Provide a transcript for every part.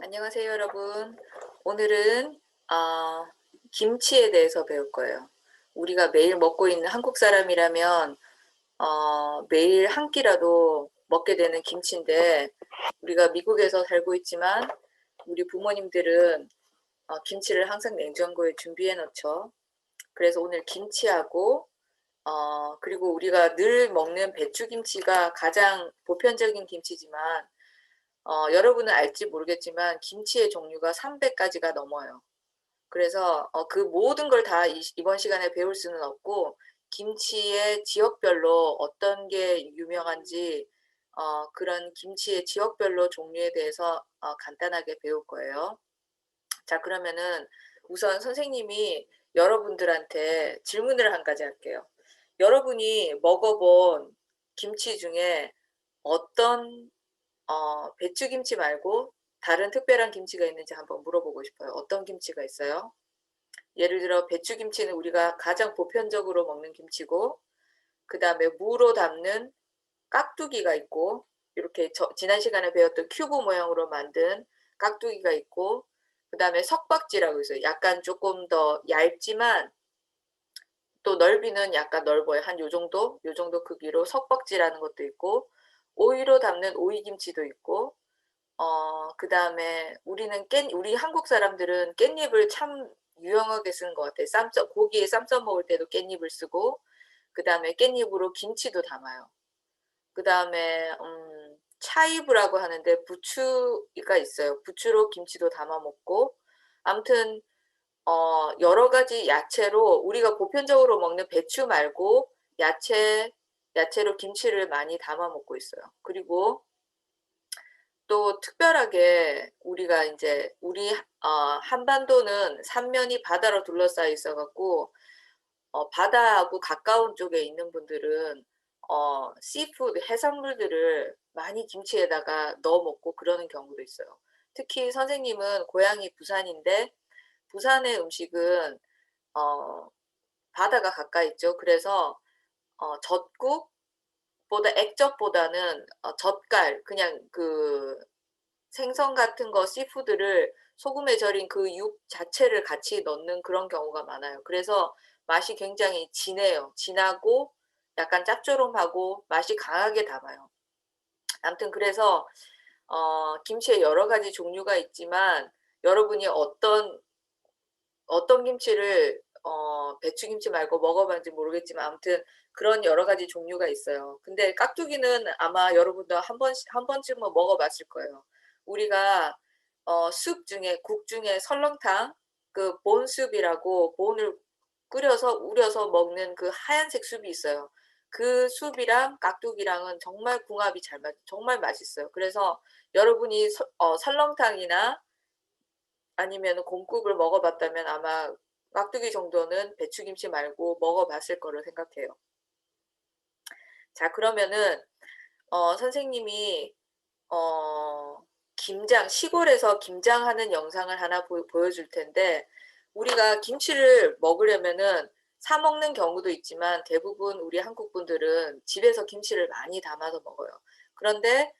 안녕하세요, 여러분. 오늘은 김치에 대해서 배울 거예요. 우리가 매일 먹고 있는 한국 사람이라면 매일 한 끼라도 먹게 되는 김치인데, 우리가 미국에서 살고 있지만 우리 부모님들은 김치를 항상 냉장고에 준비해 놓죠. 그래서 오늘 김치하고 그리고 우리가 늘 먹는 배추김치가 가장 보편적인 김치지만, 여러분은 알지 모르겠지만 김치의 종류가 300가지가 넘어요. 그래서 그 모든 걸 다 이번 시간에 배울 수는 없고, 김치의 지역별로 어떤 게 유명한지, 그런 김치의 지역별로 종류에 대해서 간단하게 배울 거예요. 자, 그러면은 우선 선생님이 여러분들한테 질문을 한 가지 할게요. 여러분이 먹어본 김치 중에 어떤 배추김치 말고 다른 특별한 김치가 있는지 한번 물어보고 싶어요. 어떤 김치가 있어요? 예를 들어 배추김치는 우리가 가장 보편적으로 먹는 김치고, 그 다음에 무로 담는 깍두기가 있고, 이렇게 지난 시간에 배웠던 큐브 모양으로 만든 깍두기가 있고, 그 다음에 석박지라고 있어요. 약간 조금 더 얇지만 또 넓이는 약간 넓어요. 한 요 정도 크기로 석박지라는 것도 있고, 오이로 담는 오이김치도 있고, 그다음에 우리 한국 사람들은 깻잎을 참 유용하게 쓰는 것 같아요. 고기에 쌈 싸 먹을 때도 깻잎을 쓰고, 그다음에 깻잎으로 김치도 담아요. 그다음에 차이브라고 하는데 부추가 있어요. 부추로 김치도 담아 먹고, 아무튼 여러 가지 야채로 우리가 보편적으로 먹는 배추 말고 야채로 김치를 많이 담아 먹고 있어요. 그리고 또 특별하게 우리가 이제 우리 한반도는 삼면이 바다로 둘러싸여 있어 갖고, 바다하고 가까운 쪽에 있는 분들은 씨푸드 해산물들을 많이 김치에다가 넣어 먹고 그러는 경우도 있어요. 특히 선생님은 고향이 부산인데, 부산의 음식은 어 바다가 가까이 있죠. 그래서 젓국보다 액젓보다는 젓갈, 그냥 그 생선 같은 거 씨푸드를 소금에 절인 그 육 자체를 같이 넣는 그런 경우가 많아요. 그래서 맛이 굉장히 진해요. 진하고 약간 짭조름하고 맛이 강하게 담아요. 아무튼 그래서 김치에 여러 가지 종류가 있지만, 여러분이 어떤 김치를 배추김치 말고 먹어봤는지 모르겠지만, 아무튼 그런 여러 가지 종류가 있어요. 근데 깍두기는 아마 여러분도 한 번쯤은 먹어봤을 거예요. 우리가 국 중에 설렁탕, 그 본숲이라고 본을 끓여서 우려서 먹는 그 하얀색 숲이 있어요. 그 숲이랑 깍두기랑은 정말 궁합이 정말 맛있어요. 그래서 여러분이 설렁탕이나 아니면 곰국을 먹어봤다면 아마 깍두기 정도는 배추김치 말고 먹어봤을 거로 생각해요. 자, 그러면은 선생님이 어, 시골에서 김장하는 영상을 하나 보여줄 텐데, 우리가 김치를 먹으려면은 사 먹는 경우도 있지만 대부분 우리 한국 분들은 집에서 김치를 많이 담아서 먹어요. 그런데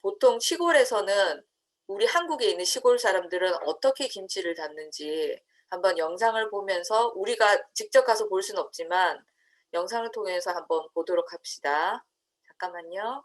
보통 시골에서는, 우리 한국에 있는 시골 사람들은 어떻게 김치를 담는지 한번 영상을 보면서, 우리가 직접 가서 볼 수는 없지만 영상을 통해서 한번 보도록 합시다. 잠깐만요.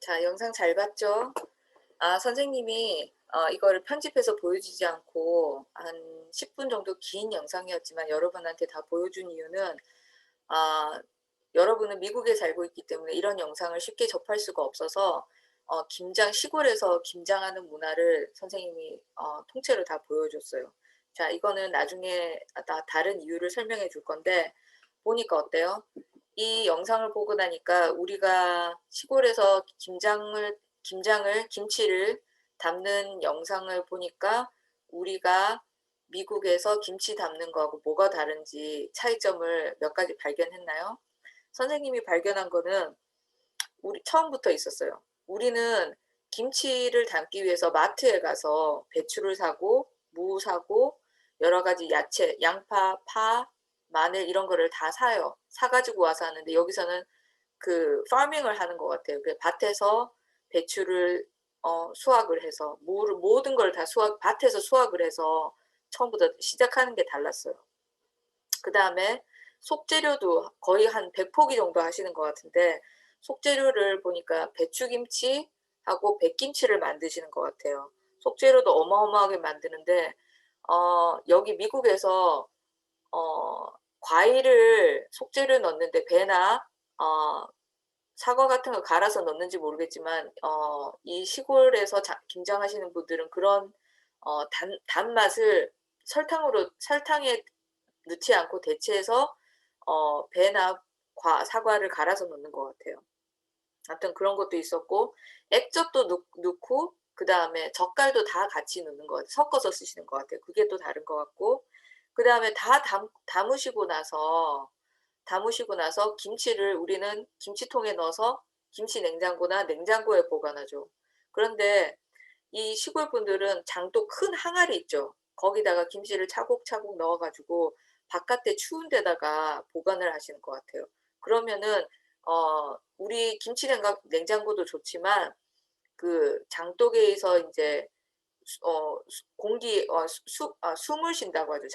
자, 영상 잘 봤죠? 선생님이 이거를 편집해서 보여주지 않고 한 10분 정도 긴 영상이었지만 여러분한테 다 보여준 이유는 아, 여러분은 미국에 살고 있기 때문에 이런 영상을 쉽게 접할 수가 없어서 시골에서 김장하는 문화를 선생님이 통째로 다 보여줬어요. 자, 이거는 나중에 다른 이유를 설명해 줄 건데 보니까 어때요? 이 영상을 보고 나니까 우리가 시골에서 김치를 담는 영상을 보니까 우리가 미국에서 김치 담는 거하고 뭐가 다른지 차이점을 몇 가지 발견했나요? 선생님이 발견한 거는 우리 처음부터 있었어요. 우리는 김치를 담기 위해서 마트에 가서 배추를 사고 무 사고 여러 가지 야채, 양파, 파, 마늘 이런 거를 다 사요. 사가지고 와서 하는데 여기서는 그 파밍을 하는 것 같아요. 그 밭에서 배추를 수확을 해서 모든 걸 다 밭에서 수확을 해서 처음부터 시작하는 게 달랐어요. 그 다음에 속재료도 거의 한 100포기 정도 하시는 것 같은데 속재료를 보니까 배추김치하고 백김치를 만드시는 것 같아요. 속재료도 어마어마하게 만드는데 여기 미국에서 과일을 속재료 넣는데 배나 사과 같은 거 갈아서 넣는지 모르겠지만 이 시골에서 김장하시는 분들은 그런 단맛을 설탕에 넣지 않고 대체해서 배나 사과를 갈아서 넣는 것 같아요. 하여튼 그런 것도 있었고 액젓도 넣고 그 다음에 젓갈도 다 같이 넣는 것 같아요. 섞어서 쓰시는 것 같아요. 그게 또 다른 것 같고 그 다음에 다 담으시고 나서 김치를 우리는 김치통에 넣어서 김치 냉장고나 냉장고에 보관하죠. 그런데 이 시골 분들은 장독 큰 항아리 있죠. 거기다가 김치를 차곡차곡 넣어가지고 바깥에 추운 데다가 보관을 하시는 것 같아요. 그러면은 우리 김치 냉장고도 좋지만 그 장독에서 이제 숨을 쉰다고 하죠.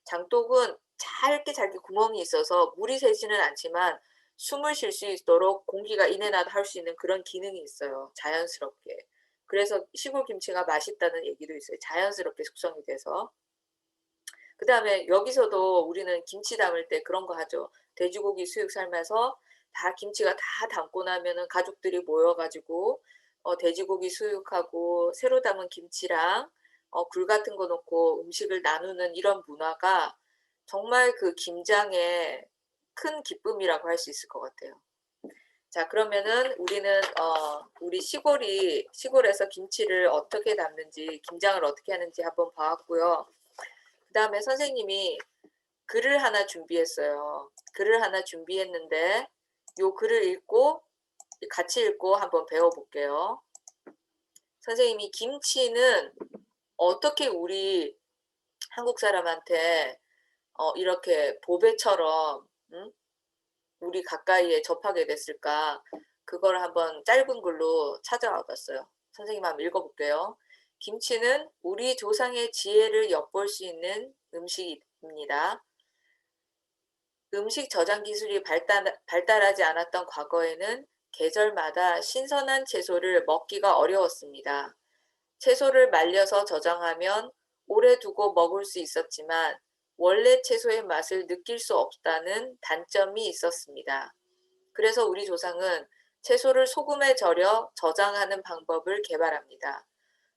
장독은 잘게 구멍이 있어서 물이 새지는 않지만 숨을 쉴 수 있도록 공기가 인앤아웃 할 수 있는 그런 기능이 있어요. 자연스럽게. 그래서 시골 김치가 맛있다는 얘기도 있어요. 자연스럽게 숙성이 돼서. 그 다음에 여기서도 우리는 김치 담을 때 그런 거 하죠. 돼지고기 수육 삶아서 다 김치가 다 담고 나면은 가족들이 모여가지고 돼지고기 수육하고 새로 담은 김치랑 굴 같은 거 넣고 음식을 나누는 이런 문화가 정말 그 김장의 큰 기쁨이라고 할 수 있을 것 같아요. 자, 그러면은 우리는 우리 시골에서 김치를 어떻게 담는지, 김장을 어떻게 하는지 한번 봐왔고요. 그 다음에 선생님이 글을 하나 준비했어요. 글을 하나 준비했는데 요 글을 같이 읽고 한번 배워볼게요. 선생님이 김치는 어떻게 우리 한국 사람한테 이렇게 보배처럼 우리 가까이에 접하게 됐을까? 그걸 한번 짧은 글로 찾아와 봤어요. 선생님 한번 읽어볼게요. 김치는 우리 조상의 지혜를 엿볼 수 있는 음식입니다. 음식 저장 기술이 발달하지 않았던 과거에는 계절마다 신선한 채소를 먹기가 어려웠습니다. 채소를 말려서 저장하면 오래 두고 먹을 수 있었지만 원래 채소의 맛을 느낄 수 없다는 단점이 있었습니다. 그래서 우리 조상은 채소를 소금에 절여 저장하는 방법을 개발합니다.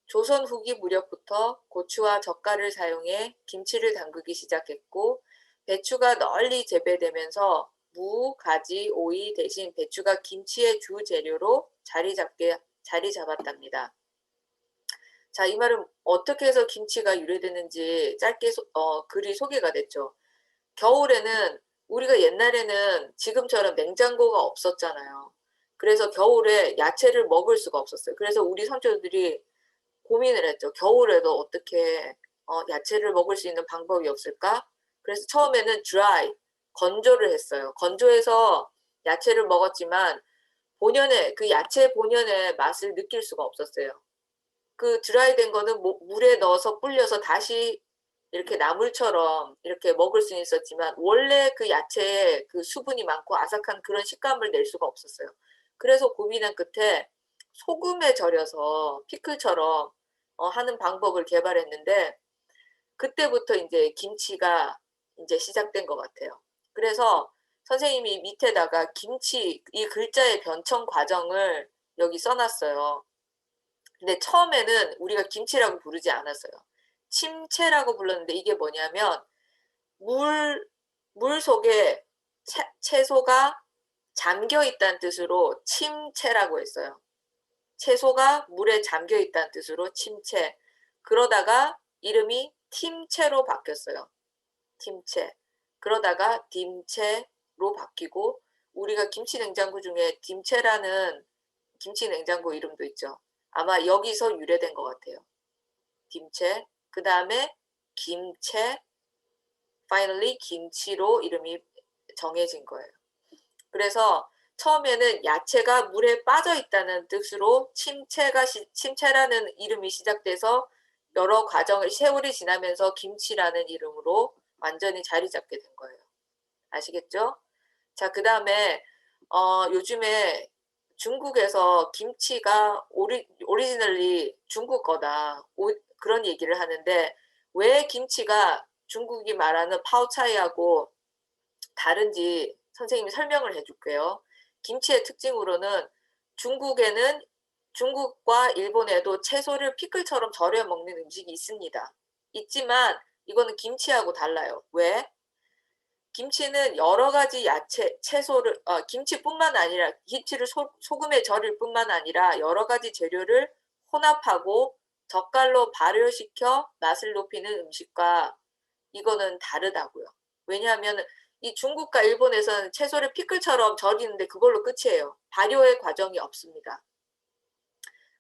조선 후기 무렵부터 고추와 젓갈을 사용해 김치를 담그기 시작했고 배추가 널리 재배되면서 무, 가지, 오이 대신 배추가 김치의 주 재료로 자리 잡았답니다. 자, 이 말은 어떻게 해서 김치가 유래되는지 짧게 글이 소개가 됐죠. 겨울에는 우리가 옛날에는 지금처럼 냉장고가 없었잖아요. 그래서 겨울에 야채를 먹을 수가 없었어요. 그래서 우리 선조들이 고민을 했죠. 겨울에도 어떻게 야채를 먹을 수 있는 방법이 없을까? 그래서 처음에는 건조를 했어요. 건조해서 야채를 먹었지만 그 야채 본연의 맛을 느낄 수가 없었어요. 그 드라이 된 거는 물에 넣어서 불려서 다시 이렇게 나물처럼 이렇게 먹을 수는 있었지만 원래 그 야채에 그 수분이 많고 아삭한 그런 식감을 낼 수가 없었어요. 그래서 고민한 끝에 소금에 절여서 피클처럼 하는 방법을 개발했는데 그때부터 이제 김치가 이제 시작된 것 같아요. 그래서 선생님이 밑에다가 김치 이 글자의 변청 과정을 여기 써놨어요. 근데 처음에는 우리가 김치라고 부르지 않았어요. 침채라고 불렀는데 이게 뭐냐면 물 속에 채소가 잠겨 있다는 뜻으로 침채라고 했어요. 채소가 물에 잠겨 있다는 뜻으로 침채. 그러다가 이름이 팀채로 바뀌었어요. 팀채. 그러다가 딤채로 바뀌고 우리가 김치 냉장고 중에 딤채라는 김치 냉장고 이름도 있죠. 아마 여기서 유래된 것 같아요. 딤채. 그 다음에 김채. finally 김치로 이름이 정해진 거예요. 그래서 처음에는 야채가 물에 빠져 있다는 뜻으로 침채라는 이름이 시작돼서 여러 과정을 세월이 지나면서 김치라는 이름으로 완전히 자리 잡게 된 거예요. 아시겠죠? 자, 그 다음에 요즘에 중국에서 김치가 오리지널리 중국 거다 그런 얘기를 하는데 왜 김치가 중국이 말하는 파오차이하고 다른지 선생님이 설명을 해줄게요. 김치의 특징으로는 중국에는 중국과 일본에도 채소를 피클처럼 절여 먹는 음식이 있습니다. 있지만 이거는 김치하고 달라요. 왜? 김치는 여러 가지 야채, 채소를, 김치뿐만 아니라 김치를 소금에 절일 뿐만 아니라 여러 가지 재료를 혼합하고 젓갈로 발효시켜 맛을 높이는 음식과 이거는 다르다고요. 왜냐하면 이 중국과 일본에서는 채소를 피클처럼 절이는데 그걸로 끝이에요. 발효의 과정이 없습니다.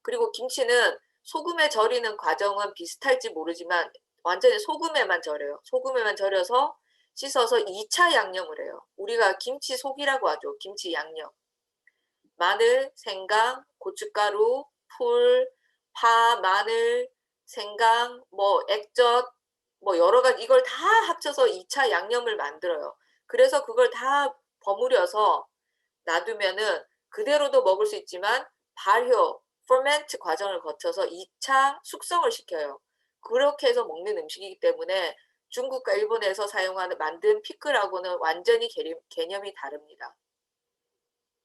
그리고 김치는 소금에 절이는 과정은 비슷할지 모르지만 완전히 소금에만 절여요. 소금에만 절여서 씻어서 2차 양념을 해요. 우리가 김치 속이라고 하죠. 김치 양념. 마늘, 생강, 고춧가루, 풀, 파, 마늘, 생강, 뭐 액젓, 뭐 여러 가지 이걸 다 합쳐서 2차 양념을 만들어요. 그래서 그걸 다 버무려서 놔두면은 그대로도 먹을 수 있지만 발효, ferment 과정을 거쳐서 2차 숙성을 시켜요. 그렇게 해서 먹는 음식이기 때문에 중국과 일본에서 사용하는 만든 피클하고는 완전히 개념이 다릅니다.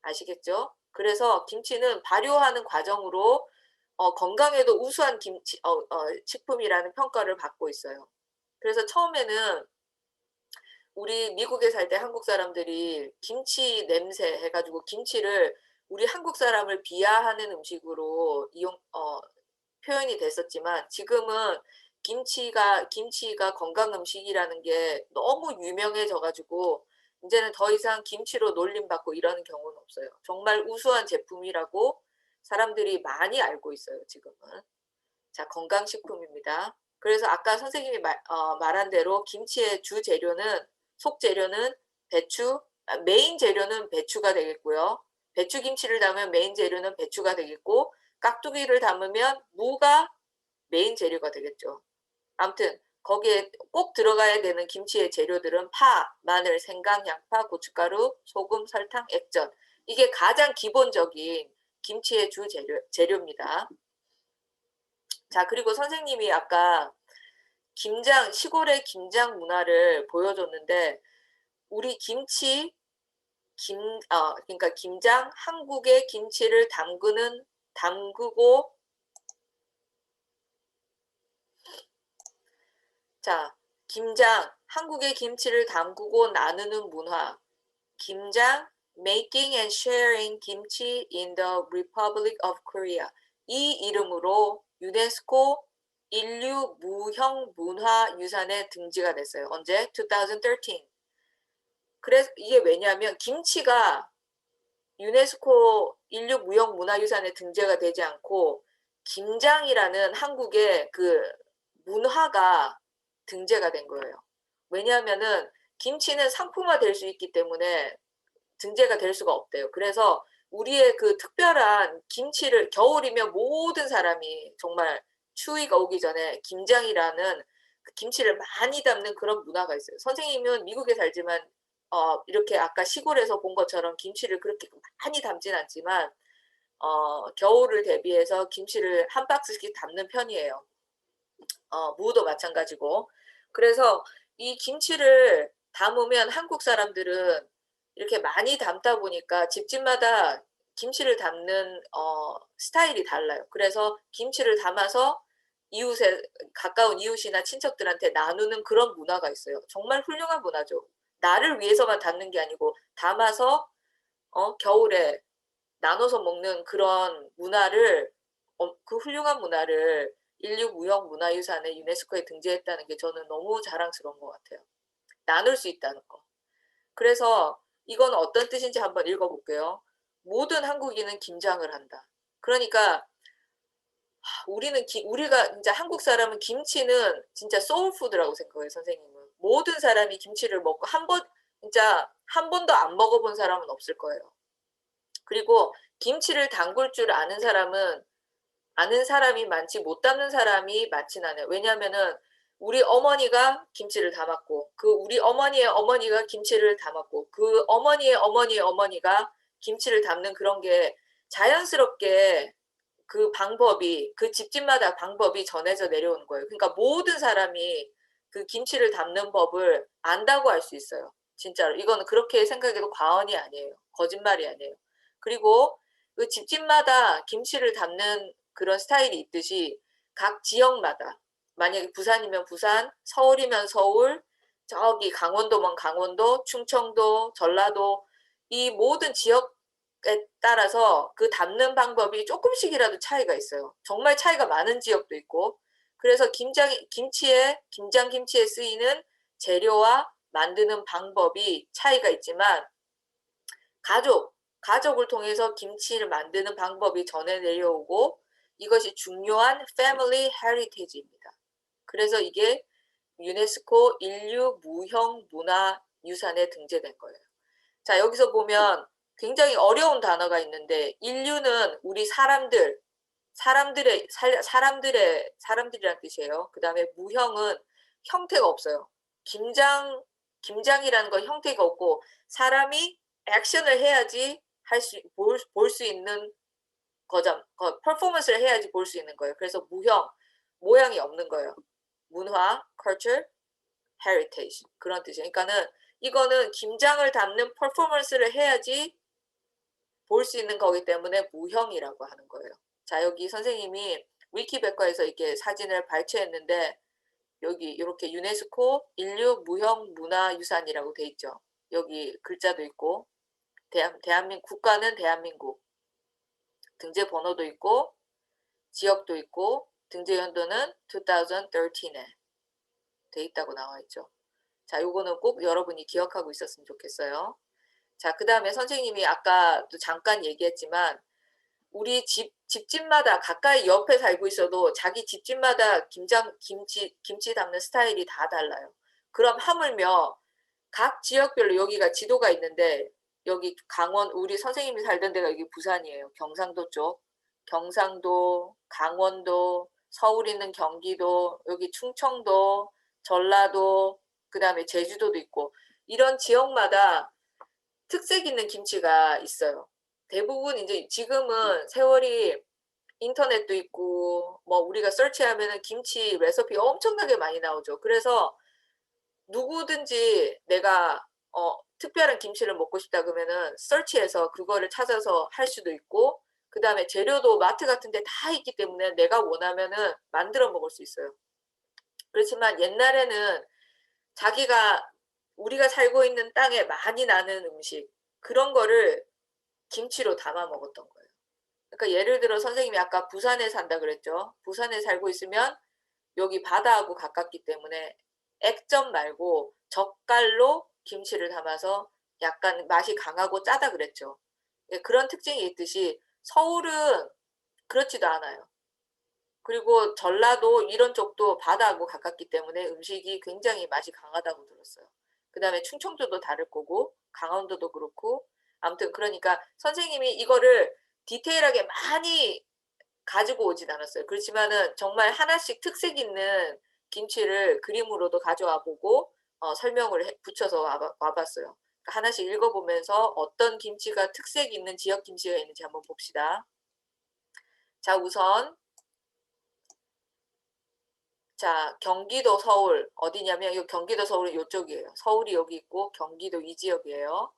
아시겠죠? 그래서 김치는 발효하는 과정으로 건강에도 우수한 식품이라는 평가를 받고 있어요. 그래서 처음에는 우리 미국에 살 때 한국 사람들이 김치 냄새 해가지고 김치를 우리 한국 사람을 비하하는 음식으로 표현이 됐었지만 지금은 김치가 건강 음식이라는 게 너무 유명해져가지고 이제는 더 이상 김치로 놀림받고 이러는 경우는 없어요. 정말 우수한 제품이라고 사람들이 많이 알고 있어요, 지금은. 자, 건강식품입니다. 그래서 아까 선생님이 말한 대로 김치의 주 재료는 속재료는 배추, 메인 재료는 배추가 되겠고요. 배추김치를 담으면 메인 재료는 배추가 되겠고 깍두기를 담으면 무가 메인 재료가 되겠죠. 아무튼 거기에 꼭 들어가야 되는 김치의 재료들은 파, 마늘, 생강, 양파, 고춧가루, 소금, 설탕, 액젓. 이게 가장 기본적인 김치의 주 재료입니다. 자, 그리고 선생님이 아까 시골의 김장 문화를 보여줬는데 우리 그러니까 김장, 한국의 김치를 담그고 자, 한국의 김치를 담그고 나누는 문화. 김장, making and sharing kimchi in the Republic of Korea. 이 이름으로 유네스코 인류 무형 문화 유산에 등재가 됐어요. 언제? 2013. 그래서 이게 왜냐하면 김치가 유네스코 인류 무형 문화유산에 등재가 되지 않고 김장이라는 한국의 그 문화가 등재가 된 거예요. 왜냐하면은 김치는 상품화 될 수 있기 때문에 등재가 될 수가 없대요. 그래서 우리의 그 특별한 김치를 겨울이면 모든 사람이 정말 추위가 오기 전에 김장이라는 그 김치를 많이 담는 그런 문화가 있어요. 선생님은 미국에 살지만 이렇게 아까 시골에서 본 것처럼 김치를 그렇게 많이 담진 않지만 겨울을 대비해서 김치를 한 박스씩 담는 편이에요. 무도 마찬가지고. 그래서 이 김치를 담으면 한국 사람들은 이렇게 많이 담다 보니까 집집마다 김치를 담는 스타일이 달라요. 그래서 김치를 담아서 이웃에 가까운 이웃이나 친척들한테 나누는 그런 문화가 있어요. 정말 훌륭한 문화죠. 나를 위해서만 담는 게 아니고 담아서 겨울에 나눠서 먹는 그런 문화를 그 훌륭한 문화를 인류 무형 문화유산에 유네스코에 등재했다는 게 저는 너무 자랑스러운 것 같아요. 나눌 수 있다는 거. 그래서 이건 어떤 뜻인지 한번 읽어볼게요. 모든 한국인은 김장을 한다. 그러니까 우리가 진짜 한국 사람은 김치는 진짜 소울푸드라고 생각해요, 선생님은. 모든 사람이 김치를 먹고 진짜 한 번도 안 먹어본 사람은 없을 거예요. 그리고 김치를 담글 줄 아는 사람이 많지 못 담는 사람이 많진 않아요. 왜냐하면은 우리 어머니가 김치를 담았고 그 우리 어머니의 어머니가 김치를 담았고 그 어머니의 어머니의 어머니가 김치를 담는 그런 게 자연스럽게 그 집집마다 방법이 전해져 내려오는 거예요. 그러니까 모든 사람이 그 김치를 담는 법을 안다고 할 수 있어요. 진짜로. 이거는 그렇게 생각해도 과언이 아니에요. 거짓말이 아니에요. 그리고 그 집집마다 김치를 담는 그런 스타일이 있듯이 각 지역마다 만약에 부산이면 부산, 서울이면 서울, 저기 강원도면 강원도, 충청도, 전라도 이 모든 지역에 따라서 그 담는 방법이 조금씩이라도 차이가 있어요. 정말 차이가 많은 지역도 있고 그래서 김장김치에 쓰이는 재료와 만드는 방법이 차이가 있지만 가족을 통해서 김치를 만드는 방법이 전해 내려오고 이것이 중요한 패밀리 헤리티지입니다. 그래서 이게 유네스코 인류 무형 문화 유산에 등재된 거예요. 자, 여기서 보면 굉장히 어려운 단어가 있는데 인류는 우리 사람들이란 뜻이에요. 그다음에 무형은 형태가 없어요. 김장이라는 건 형태가 없고 사람이 액션을 해야지 볼 수 있는 퍼포먼스를 해야지 볼 수 있는 거예요. 그래서 모양이 없는 거예요. 문화, culture, heritage 그런 뜻이에요. 그러니까는 이거는 김장을 담는 퍼포먼스를 해야지 볼 수 있는 거기 때문에 무형이라고 하는 거예요. 자, 여기 선생님이 위키백과에서 이렇게 사진을 발췌했는데 여기 이렇게 유네스코 인류 무형 문화유산이라고 돼 있죠. 여기 글자도 있고 국가는 대한민국, 등재 번호도 있고 지역도 있고 등재 연도는 2013에 돼 있다고 나와 있죠. 자, 요거는 꼭 여러분이 기억하고 있었으면 좋겠어요. 자, 그 다음에 선생님이 아까도 잠깐 얘기했지만 우리 집집마다 가까이 옆에 살고 있어도 자기 집집마다 김치 담는 스타일이 다 달라요. 그럼 하물며 각 지역별로 여기가 지도가 있는데 여기 우리 선생님이 살던 데가 여기 부산이에요. 경상도 쪽. 경상도, 강원도, 서울 있는 경기도, 여기 충청도, 전라도, 그 다음에 제주도도 있고 이런 지역마다 특색 있는 김치가 있어요. 대부분 이제 지금은 세월이 인터넷도 있고 뭐 우리가 서치하면은 김치 레시피 엄청나게 많이 나오죠. 그래서 누구든지 내가 특별한 김치를 먹고 싶다 그러면은 서치해서 그거를 찾아서 할 수도 있고 그다음에 재료도 마트 같은 데 다 있기 때문에 내가 원하면은 만들어 먹을 수 있어요. 그렇지만 옛날에는 우리가 살고 있는 땅에 많이 나는 음식 그런 거를 김치로 담아 먹었던 거예요. 그러니까 예를 들어 선생님이 아까 부산에 산다 그랬죠. 부산에 살고 있으면 여기 바다하고 가깝기 때문에 액젓 말고 젓갈로 김치를 담아서 약간 맛이 강하고 짜다 그랬죠. 그런 특징이 있듯이 서울은 그렇지도 않아요. 그리고 전라도 이런 쪽도 바다하고 가깝기 때문에 음식이 굉장히 맛이 강하다고 들었어요. 그 다음에 충청도도 다를 거고 강원도도 그렇고 아무튼 그러니까 선생님이 이거를 디테일하게 많이 가지고 오진 않았어요. 그렇지만은 정말 하나씩 특색 있는 김치를 그림으로도 가져와 보고 설명을 붙여서 와봤어요. 하나씩 읽어보면서 어떤 김치가 특색 있는 지역 김치가 있는지 한번 봅시다. 자, 우선 자, 경기도 서울 어디냐면 이 경기도 서울은 이쪽이에요. 서울이 여기 있고 경기도 이 지역이에요.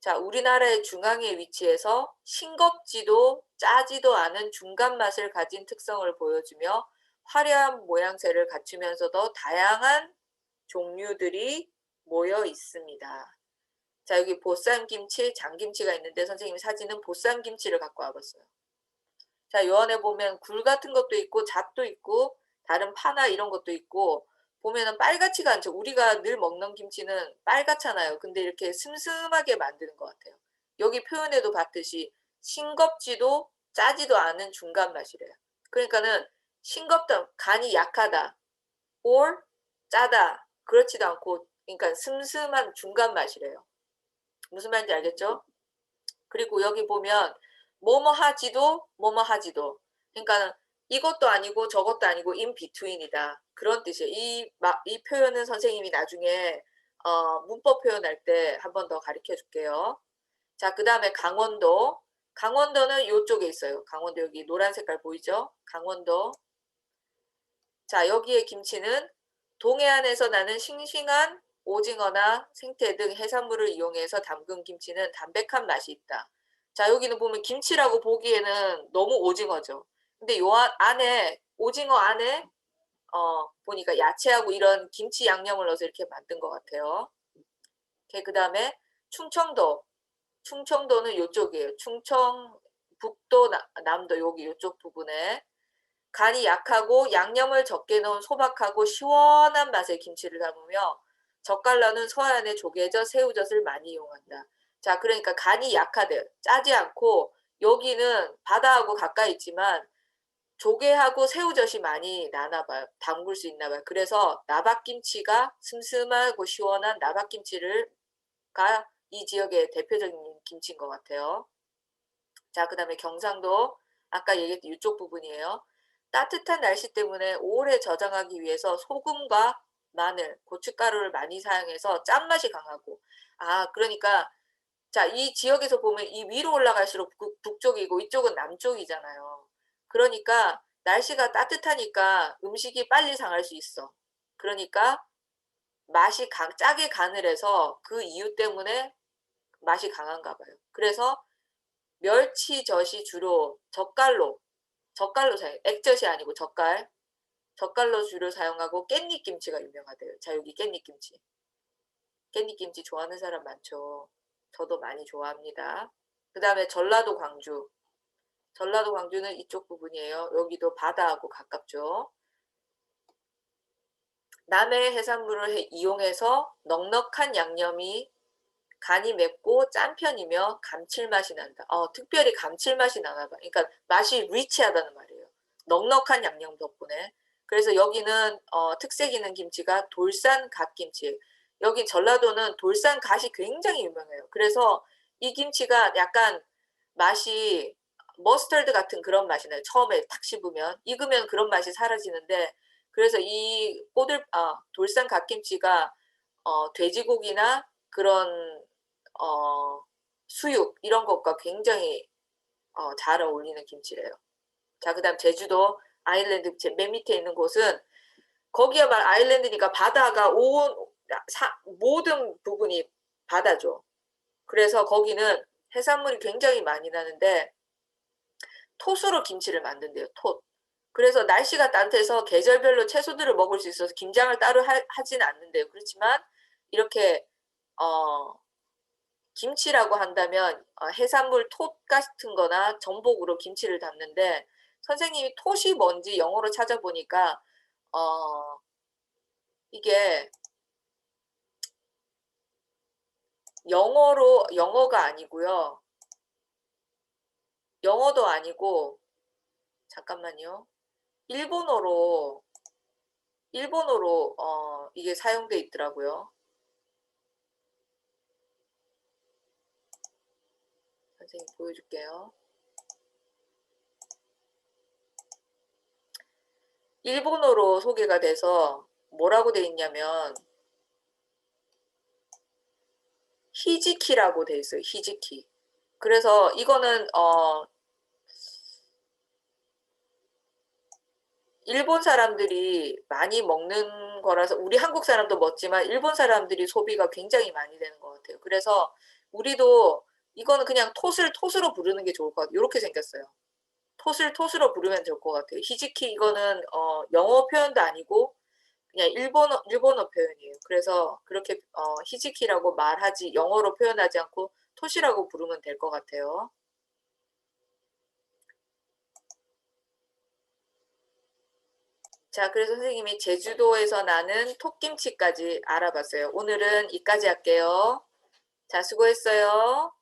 자, 우리나라의 중앙에 위치해서 싱겁지도 짜지도 않은 중간 맛을 가진 특성을 보여주며 화려한 모양새를 갖추면서도 다양한 종류들이 모여 있습니다. 자, 여기 보쌈김치, 장김치가 있는데 선생님이 사진은 보쌈김치를 갖고 와봤어요. 자, 요 안에 보면 굴 같은 것도 있고 잣도 있고 다른 파나 이런 것도 있고 보면은 빨갛지가 않죠. 우리가 늘 먹는 김치는 빨갛잖아요. 근데 이렇게 슴슴하게 만드는 것 같아요. 여기 표현에도 봤듯이 싱겁지도 짜지도 않은 중간 맛이래요. 그러니까는 싱겁다, 간이 약하다, or 짜다, 그렇지도 않고 그러니까 슴슴한 중간 맛이래요. 무슨 말인지 알겠죠? 그리고 여기 보면 뭐뭐 하지도 뭐뭐 하지도 그러니까 이것도 아니고 저것도 아니고 in between이다 그런 뜻이에요. 이 표현은 선생님이 나중에 문법 표현할 때 한 번 더 가르쳐 줄게요. 자, 그 다음에 강원도. 강원도는 이쪽에 있어요. 강원도 여기 노란 색깔 보이죠? 강원도. 자, 여기에 김치는 동해안에서 나는 싱싱한 오징어나 생태 등 해산물을 이용해서 담근 김치는 담백한 맛이 있다. 자, 여기는 보면 김치라고 보기에는 너무 오징어죠. 근데 요 안에 오징어 안에 보니까 야채하고 이런 김치 양념을 넣어서 이렇게 만든 것 같아요. 그 다음에 충청도. 충청도는 이쪽이에요. 충청, 북도, 남도 여기 이쪽 부분에 간이 약하고 양념을 적게 넣은 소박하고 시원한 맛의 김치를 담으며 젓갈로는 서해안의 조개젓, 새우젓을 많이 이용한다. 자, 그러니까 간이 약하대요. 짜지 않고 여기는 바다하고 가까이 있지만 조개하고 새우젓이 많이 나나 봐요. 담글 수 있나 봐요. 그래서 나박김치가 슴슴하고 시원한 나박김치가 이 지역의 대표적인 김치인 것 같아요. 자, 그 다음에 경상도 아까 얘기했던 이쪽 부분이에요. 따뜻한 날씨 때문에 오래 저장하기 위해서 소금과 마늘, 고춧가루를 많이 사용해서 짠맛이 강하고 그러니까 자, 이 지역에서 보면 이 위로 올라갈수록 북쪽이고 이쪽은 남쪽이잖아요. 그러니까 날씨가 따뜻하니까 음식이 빨리 상할 수 있어. 그러니까 맛이 짜게 간을 해서 그 이유 때문에 맛이 강한가 봐요. 그래서 멸치젓이 주로 젓갈로 사용, 액젓이 아니고 젓갈로 주로 사용하고 깻잎김치가 유명하대요. 자, 여기 깻잎김치. 깻잎김치 좋아하는 사람 많죠. 저도 많이 좋아합니다. 그 다음에 전라도 광주. 전라도 광주는 이쪽 부분이에요. 여기도 바다하고 가깝죠. 남해 해산물을 이용해서 넉넉한 양념이 간이 맵고 짠 편이며 감칠맛이 난다. 특별히 감칠맛이 나나 봐. 그러니까 맛이 리치하다는 말이에요. 넉넉한 양념 덕분에. 그래서 여기는 특색 있는 김치가 돌산 갓김치. 여기 전라도는 돌산 갓이 굉장히 유명해요. 그래서 이 김치가 약간 맛이 머스터드 같은 그런 맛이 나요. 처음에 탁 씹으면. 익으면 그런 맛이 사라지는데 그래서 이 돌산 갓김치가 돼지고기나 그런 수육 이런 것과 굉장히 잘 어울리는 김치래요. 자, 그 다음 제주도 아일랜드 맨 밑에 있는 곳은 거기야말로 아일랜드니까 바다가 모든 부분이 바다죠. 그래서 거기는 해산물이 굉장히 많이 나는데 톳으로 김치를 만든대요. 톳. 그래서 날씨가 따뜻해서 계절별로 채소들을 먹을 수 있어서 김장을 따로 하진 않는데요. 그렇지만 이렇게 김치라고 한다면 해산물 톳 같은 거나 전복으로 김치를 담는데 선생님이 톳이 뭔지 영어로 찾아보니까 이게 영어가 아니고요. 영어도 아니고 잠깐만요. 일본어로 이게 사용돼 있더라고요. 선생님 보여줄게요. 일본어로 소개가 돼서 뭐라고 돼 있냐면 히지키라고 돼 있어요. 히지키. 그래서 이거는 일본 사람들이 많이 먹는 거라서 우리 한국 사람도 먹지만 일본 사람들이 소비가 굉장히 많이 되는 것 같아요. 그래서 우리도 이거는 그냥 톳으로 부르는 게 좋을 것 같아요. 이렇게 생겼어요. 톳으로 부르면 될 것 같아요. 히지키 이거는 영어 표현도 아니고 그냥 일본어 표현이에요. 그래서 그렇게 히지키라고 말하지 영어로 표현하지 않고 톳이라고 부르면 될 것 같아요. 자, 그래서 선생님이 제주도에서 나는 톡김치까지 알아봤어요. 오늘은 이까지 할게요. 자, 수고했어요.